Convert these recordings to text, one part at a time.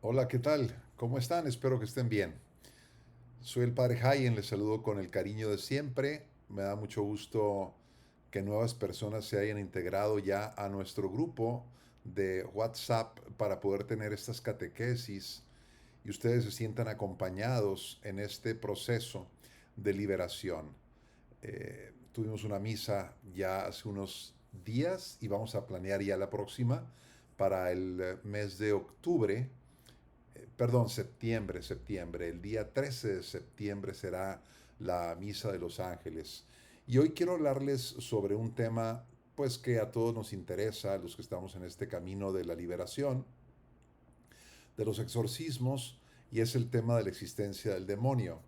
Hola, ¿qué tal? ¿Cómo están? Espero que estén bien. Soy el Padre Hayen, les saludo con el cariño de siempre. Me da mucho gusto que nuevas personas se hayan integrado ya a nuestro grupo de WhatsApp para poder tener estas catequesis y ustedes se sientan acompañados en este proceso de liberación. Tuvimos una misa ya hace unos días y vamos a planear ya la próxima para el mes de octubre, perdón, septiembre. El día 13 de septiembre será la Misa de los Ángeles. Y hoy quiero hablarles sobre un tema pues que a todos nos interesa, a los que estamos en este camino de la liberación, de los exorcismos, y es el tema de la existencia del demonio.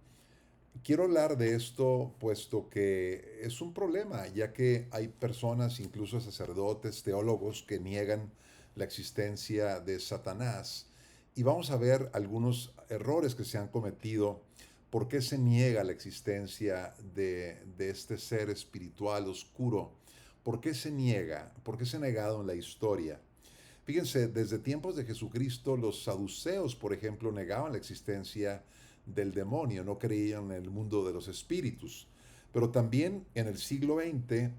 Quiero hablar de esto puesto que es un problema, ya que hay personas, incluso sacerdotes, teólogos, que niegan la existencia de Satanás. Y vamos a ver algunos errores que se han cometido. ¿Por qué se niega la existencia de este ser espiritual oscuro? ¿Por qué se niega? ¿Por qué se ha negado en la historia? Fíjense, desde tiempos de Jesucristo, los saduceos, por ejemplo, negaban la existencia del demonio, no creían en el mundo de los espíritus. Pero también en el siglo XX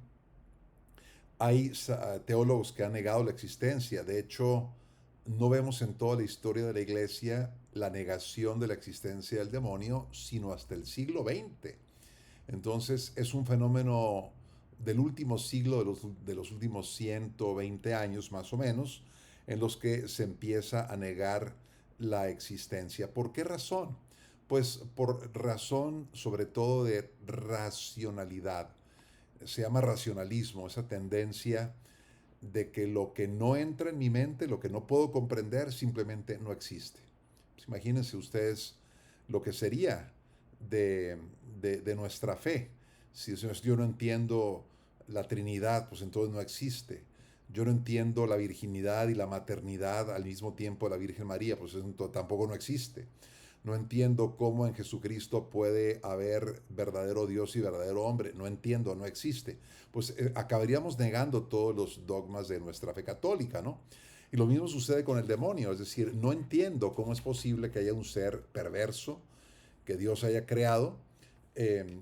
hay teólogos que han negado la existencia. De hecho, no vemos en toda la historia de la iglesia la negación de la existencia del demonio, sino hasta el siglo XX. Entonces es un fenómeno del último siglo, de los últimos 120 años más o menos, en los que se empieza a negar la existencia. ¿Por qué razón? Pues por razón sobre todo de racionalidad. Se llama racionalismo, esa tendencia de que lo que no entra en mi mente, lo que no puedo comprender, simplemente no existe. Pues imagínense ustedes lo que sería de, de nuestra fe. Si yo no entiendo la Trinidad, pues entonces no existe. Yo no entiendo la virginidad y la maternidad al mismo tiempo de la Virgen María, pues eso tampoco no existe. No entiendo cómo en Jesucristo puede haber verdadero Dios y verdadero hombre. No entiendo, no existe. Pues acabaríamos negando todos los dogmas de nuestra fe católica, ¿no? Y lo mismo sucede con el demonio, es decir, no entiendo cómo es posible que haya un ser perverso que Dios haya creado eh,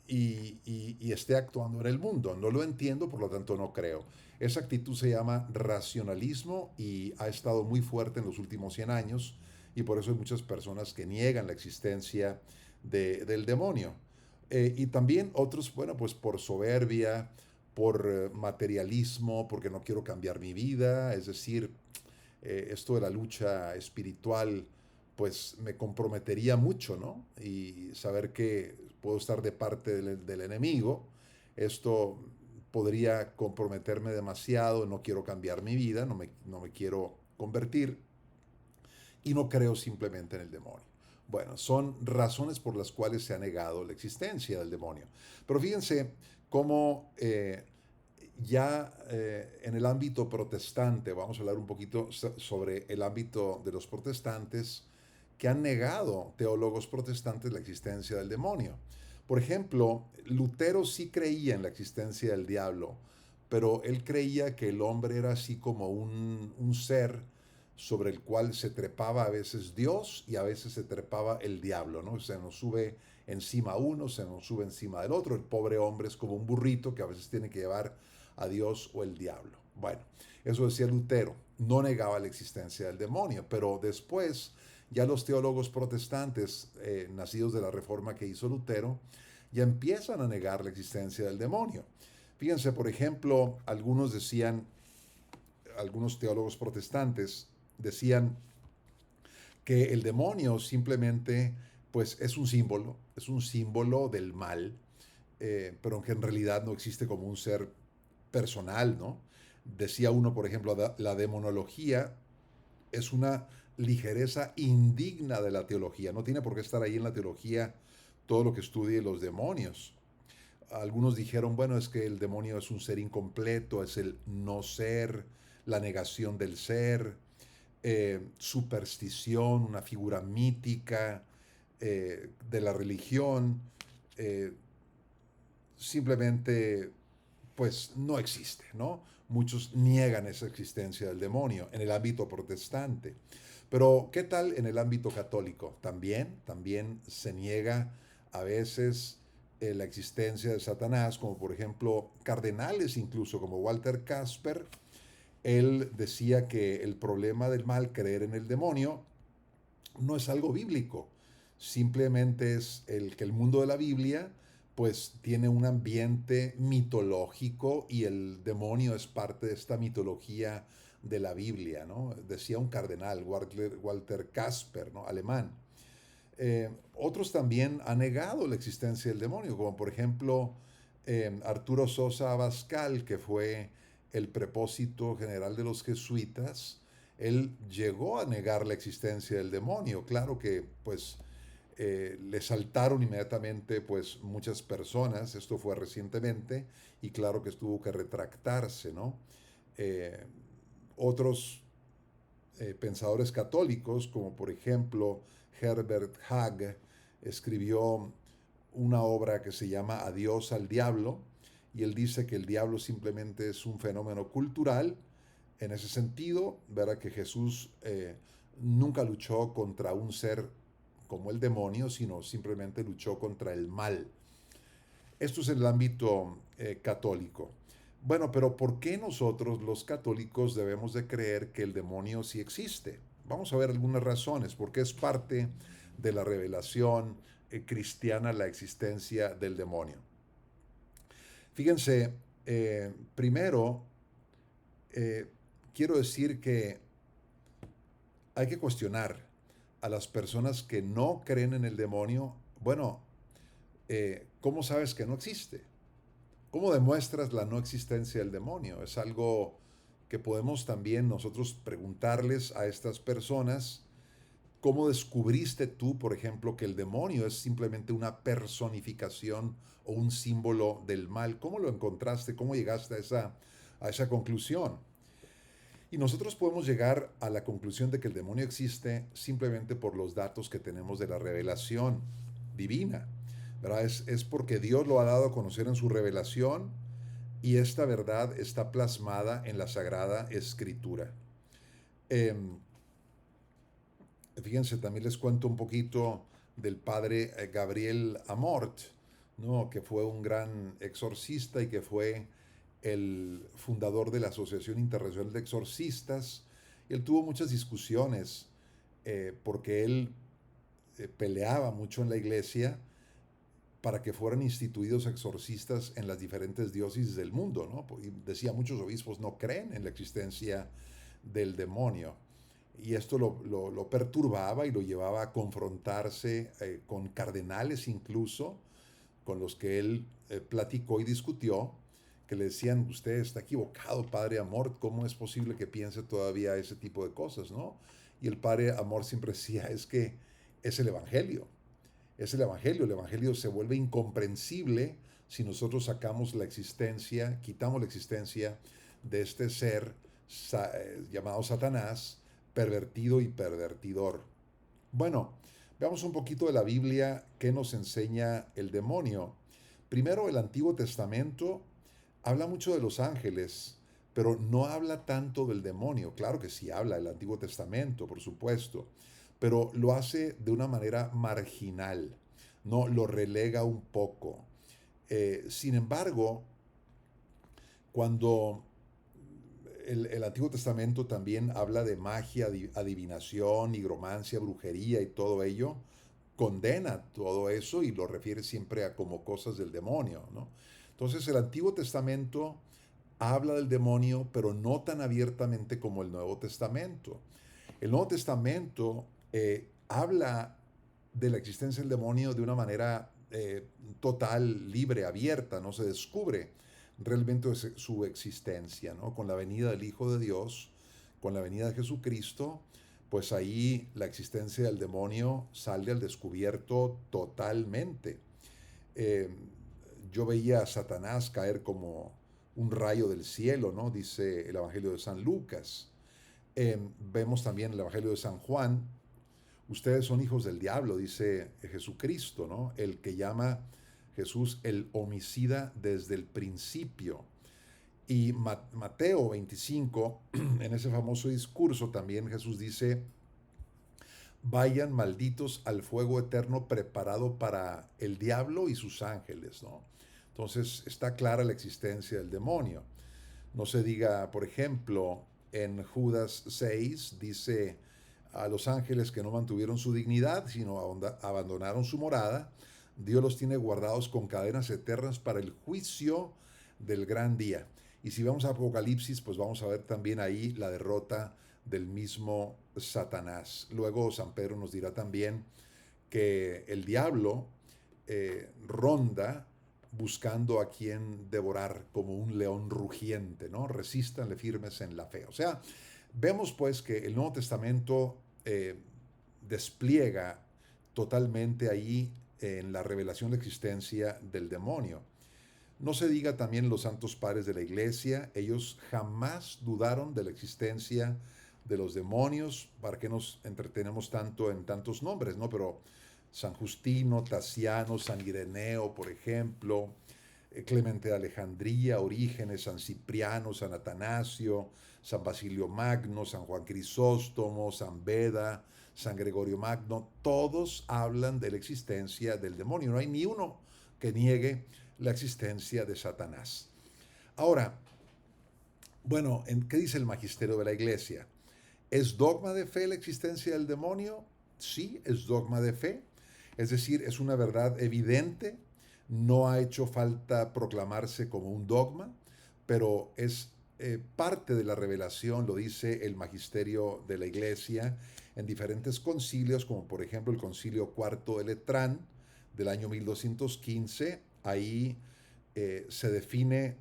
y esté actuando en el mundo. No lo entiendo, por lo tanto no creo. Esa actitud se llama racionalismo y ha estado muy fuerte en los últimos 100 años y por eso hay muchas personas que niegan la existencia del demonio. Y también otros, bueno, pues por soberbia, por materialismo, porque no quiero cambiar mi vida, es decir, esto de la lucha espiritual, pues me comprometería mucho, ¿no? Y saber que puedo estar de parte del enemigo, esto podría comprometerme demasiado, no quiero cambiar mi vida, no me quiero convertir y no creo simplemente en el demonio. Bueno, son razones por las cuales se ha negado la existencia del demonio. Pero fíjense cómo ya en el ámbito protestante, vamos a hablar un poquito sobre el ámbito de los protestantes, que han negado teólogos protestantes la existencia del demonio. Por ejemplo, Lutero sí creía en la existencia del diablo, pero él creía que el hombre era así como un ser sobre el cual se trepaba a veces Dios y a veces se trepaba el diablo, ¿no? Se nos sube encima uno, se nos sube encima del otro. El pobre hombre es como un burrito que a veces tiene que llevar a Dios o el diablo. Bueno, eso decía Lutero. No negaba la existencia del demonio, pero después ya los teólogos protestantes, nacidos de la reforma que hizo Lutero, ya empiezan a negar la existencia del demonio. Fíjense, por ejemplo, algunos teólogos protestantes decían que el demonio simplemente pues es un símbolo del mal, pero que en realidad no existe como un ser personal, ¿no? Decía uno, por ejemplo, la demonología es una ligereza indigna de la teología. No tiene por qué estar ahí en la teología todo lo que estudie los demonios. Algunos dijeron, bueno, es que el demonio es un ser incompleto, es el no ser, la negación del ser, superstición, una figura mítica de la religión, eh, simplemente pues no existe, ¿no? muchos niegan esa existencia del demonio en el ámbito protestante. Pero, ¿qué tal en el ámbito católico? También se niega a veces la existencia de Satanás, como por ejemplo cardenales incluso como Walter Casper. Él decía que el problema del mal, creer en el demonio, no es algo bíblico, simplemente es el que el mundo de la Biblia pues tiene un ambiente mitológico y el demonio es parte de esta mitología de la Biblia, ¿no? Decía un cardenal, Walter Casper, ¿no? Alemán. Otros también han negado la existencia del demonio, como por ejemplo Arturo Sosa Abascal, que fue el prepósito general de los jesuitas. Él llegó a negar la existencia del demonio. Claro que pues le saltaron inmediatamente pues muchas personas, esto fue recientemente, y claro que tuvo que retractarse, ¿no? Eh, Otros pensadores católicos, como por ejemplo Herbert Hagg, escribió una obra que se llama Adiós al Diablo, y él dice que el diablo simplemente es un fenómeno cultural. En ese sentido, verá que Jesús nunca luchó contra un ser como el demonio, sino simplemente luchó contra el mal. Esto es en el ámbito católico. Bueno, pero ¿por qué nosotros los católicos debemos de creer que el demonio sí existe? Vamos a ver algunas razones, porque es parte de la revelación cristiana la existencia del demonio. Fíjense, primero, eh, quiero decir que hay que cuestionar a las personas que no creen en el demonio. Bueno, ¿cómo sabes que no existe? ¿Cómo demuestras la no existencia del demonio? Es algo que podemos también nosotros preguntarles a estas personas. ¿Cómo descubriste tú, por ejemplo, que el demonio es simplemente una personificación o un símbolo del mal? ¿Cómo lo encontraste? ¿Cómo llegaste a esa conclusión? Y nosotros podemos llegar a la conclusión de que el demonio existe simplemente por los datos que tenemos de la revelación divina. ¿Verdad? Es porque Dios lo ha dado a conocer en su revelación y esta verdad está plasmada en la Sagrada Escritura. Eh, Fíjense, también les cuento un poquito del padre Gabriel Amort, ¿no? Que fue un gran exorcista y que fue el fundador de la Asociación Internacional de Exorcistas. Él tuvo muchas discusiones porque él peleaba mucho en la iglesia para que fueran instituidos exorcistas en las diferentes diócesis del mundo, ¿no? Y decía, muchos obispos no creen en la existencia del demonio. Y esto lo perturbaba y lo llevaba a confrontarse con cardenales incluso, con los que él platicó y discutió, que le decían, usted está equivocado, padre Amor, ¿cómo es posible que piense todavía ese tipo de cosas, no? Y el padre Amor siempre decía, es que es el Evangelio, el Evangelio se vuelve incomprensible si nosotros sacamos la existencia, quitamos la existencia de este ser llamado Satanás, pervertido y pervertidor. Bueno, veamos un poquito de la Biblia que nos enseña el demonio. Primero, el Antiguo Testamento habla mucho de los ángeles, pero no habla tanto del demonio. Claro que sí habla el Antiguo Testamento, por supuesto, pero lo hace de una manera marginal, no lo relega un poco. Sin embargo, cuando el Antiguo Testamento también habla de magia, adivinación, nigromancia, brujería y todo ello, condena todo eso y lo refiere siempre a como cosas del demonio, ¿no? Entonces el Antiguo Testamento habla del demonio, pero no tan abiertamente como el Nuevo Testamento. El Nuevo Testamento habla de la existencia del demonio de una manera total, libre, abierta, no se descubre realmente su existencia, ¿no? Con la venida del Hijo de Dios, con la venida de Jesucristo, pues ahí la existencia del demonio sale al descubierto totalmente. Eh, yo veía a Satanás caer como un rayo del cielo, ¿no? Dice el Evangelio de San Lucas. Vemos también el Evangelio de San Juan. Ustedes son hijos del diablo, dice Jesucristo, ¿no? El que llama Jesús el homicida desde el principio. Y Mateo 25, en ese famoso discurso, también Jesús dice, vayan malditos al fuego eterno preparado para el diablo y sus ángeles, ¿no? Entonces está clara la existencia del demonio. No se diga, por ejemplo, en Judas 6 dice a los ángeles que no mantuvieron su dignidad, sino abandonaron su morada, Dios los tiene guardados con cadenas eternas para el juicio del gran día. Y si vamos a Apocalipsis, pues vamos a ver también ahí la derrota del mismo Satanás. Luego San Pedro nos dirá también que el diablo ronda buscando a quien devorar como un león rugiente, ¿no? Resístanle firmes en la fe. O sea, vemos pues que el Nuevo Testamento despliega totalmente ahí en la revelación de existencia del demonio. No se diga también los santos padres de la iglesia, ellos jamás dudaron de la existencia de los demonios. ¿Para qué nos entretenemos tanto en tantos nombres, no? Pero San Justino, Tasiano, San Ireneo, por ejemplo, Clemente de Alejandría, Orígenes, San Cipriano, San Atanasio, San Basilio Magno, San Juan Crisóstomo, San Beda, San Gregorio Magno, todos hablan de la existencia del demonio. No hay ni uno que niegue la existencia de Satanás. Ahora, bueno, ¿qué dice el magisterio de la iglesia? ¿Es dogma de fe la existencia del demonio? Sí, es dogma de fe. Es decir, es una verdad evidente, no ha hecho falta proclamarse como un dogma, pero es parte de la revelación, lo dice el magisterio de la iglesia en diferentes concilios, como por ejemplo el concilio cuarto de Letrán del año 1215. Ahí se define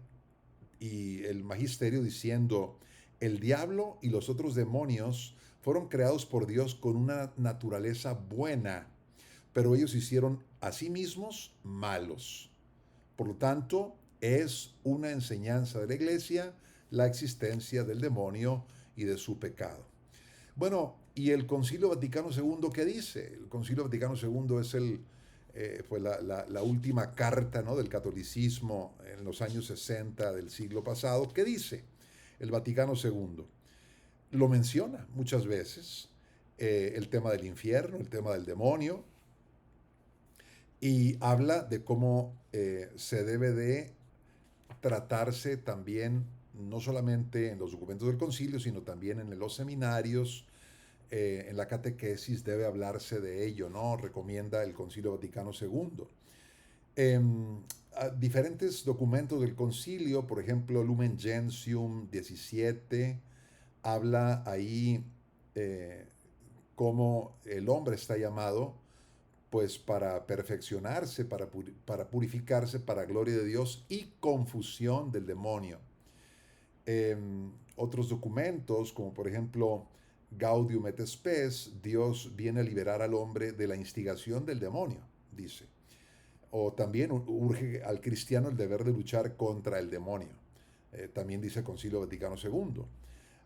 y el magisterio diciendo, el diablo y los otros demonios fueron creados por Dios con una naturaleza buena, pero ellos hicieron a sí mismos malos. Por lo tanto, es una enseñanza de la iglesia la existencia del demonio y de su pecado. Bueno, ¿y el Concilio Vaticano II qué dice? El Concilio Vaticano II es fue la última carta, ¿no?, del catolicismo en los años 60 del siglo pasado. ¿Qué dice el Vaticano II? Lo menciona muchas veces, el tema del infierno, el tema del demonio, y habla de cómo se debe de tratarse también, no solamente en los documentos del concilio, sino también en los seminarios, en la catequesis debe hablarse de ello, ¿no? Recomienda el Concilio Vaticano II. Diferentes documentos del concilio, por ejemplo, Lumen Gentium 17, habla ahí cómo el hombre está llamado pues para perfeccionarse, para purificarse, para gloria de Dios y confusión del demonio. Otros documentos, como por ejemplo Gaudium et Spes, Dios viene a liberar al hombre de la instigación del demonio, dice. O también urge al cristiano el deber de luchar contra el demonio. También dice el Concilio Vaticano II.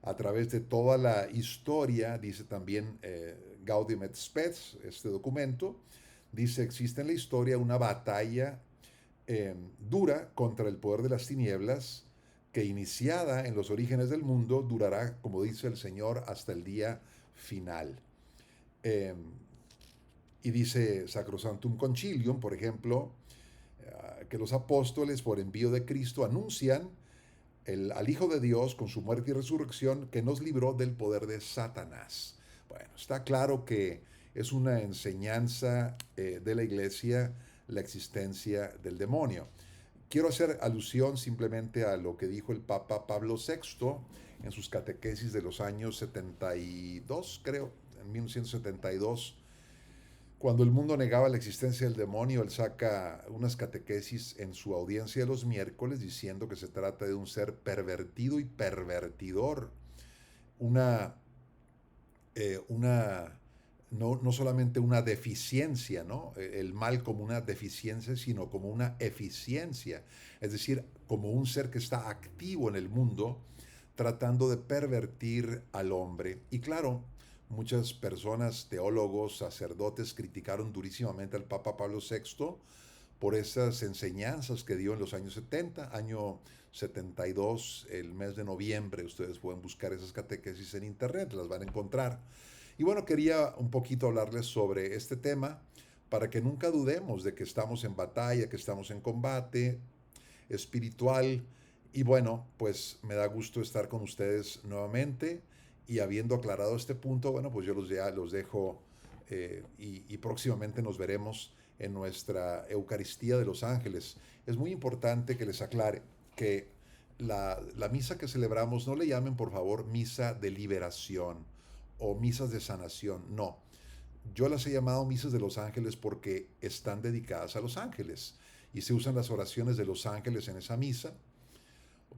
A través de toda la historia, dice también Gaudium et Spes, este documento, dice, existe en la historia una batalla dura contra el poder de las tinieblas, que iniciada en los orígenes del mundo, durará, como dice el Señor, hasta el día final. Y dice Sacrosanctum Concilium, por ejemplo, que los apóstoles, por envío de Cristo, anuncian al Hijo de Dios con su muerte y resurrección, que nos libró del poder de Satanás. Bueno, está claro que es una enseñanza de la iglesia la existencia del demonio. Quiero hacer alusión simplemente a lo que dijo el Papa Pablo VI en sus catequesis de los años 72, creo, en 1972. Cuando el mundo negaba la existencia del demonio, él saca unas catequesis en su audiencia de los miércoles diciendo que se trata de un ser pervertido y pervertidor. Una, no solamente una deficiencia, ¿no? El mal como una deficiencia, sino como una eficiencia. Es decir, como un ser que está activo en el mundo tratando de pervertir al hombre. Y claro, muchas personas, teólogos, sacerdotes, criticaron durísimamente al Papa Pablo VI por esas enseñanzas que dio en los años 70, año 72, el mes de noviembre. Ustedes pueden buscar esas catequesis en internet, las van a encontrar. Y bueno, quería un poquito hablarles sobre este tema para que nunca dudemos de que estamos en batalla, que estamos en combate espiritual. Y bueno, pues me da gusto estar con ustedes nuevamente, y habiendo aclarado este punto, bueno, pues yo ya los dejo, y próximamente nos veremos en nuestra Eucaristía de los Ángeles. Es muy importante que les aclare que la misa que celebramos, no le llamen por favor misa de liberación o misas de sanación, no. Yo las he llamado misas de los ángeles porque están dedicadas a los ángeles y se usan las oraciones de los ángeles en esa misa.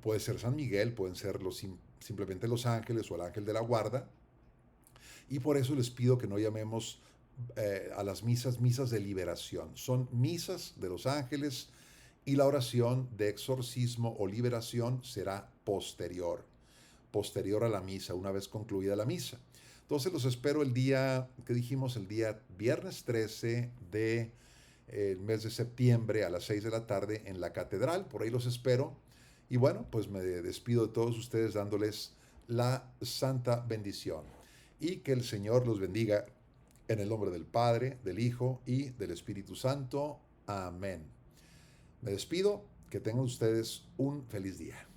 Puede ser San Miguel, pueden ser simplemente los ángeles o el ángel de la guarda. Y por eso les pido que no llamemos a las misas misas de liberación. Son misas de los ángeles, y la oración de exorcismo o liberación será posterior a la misa, una vez concluida la misa. Entonces los espero el día, que dijimos, el día viernes 13 de el mes de septiembre a las 6 de la tarde en la catedral. Por ahí los espero. Y bueno, pues me despido de todos ustedes dándoles la santa bendición. Y que el Señor los bendiga en el nombre del Padre, del Hijo y del Espíritu Santo. Amén. Me despido. Que tengan ustedes un feliz día.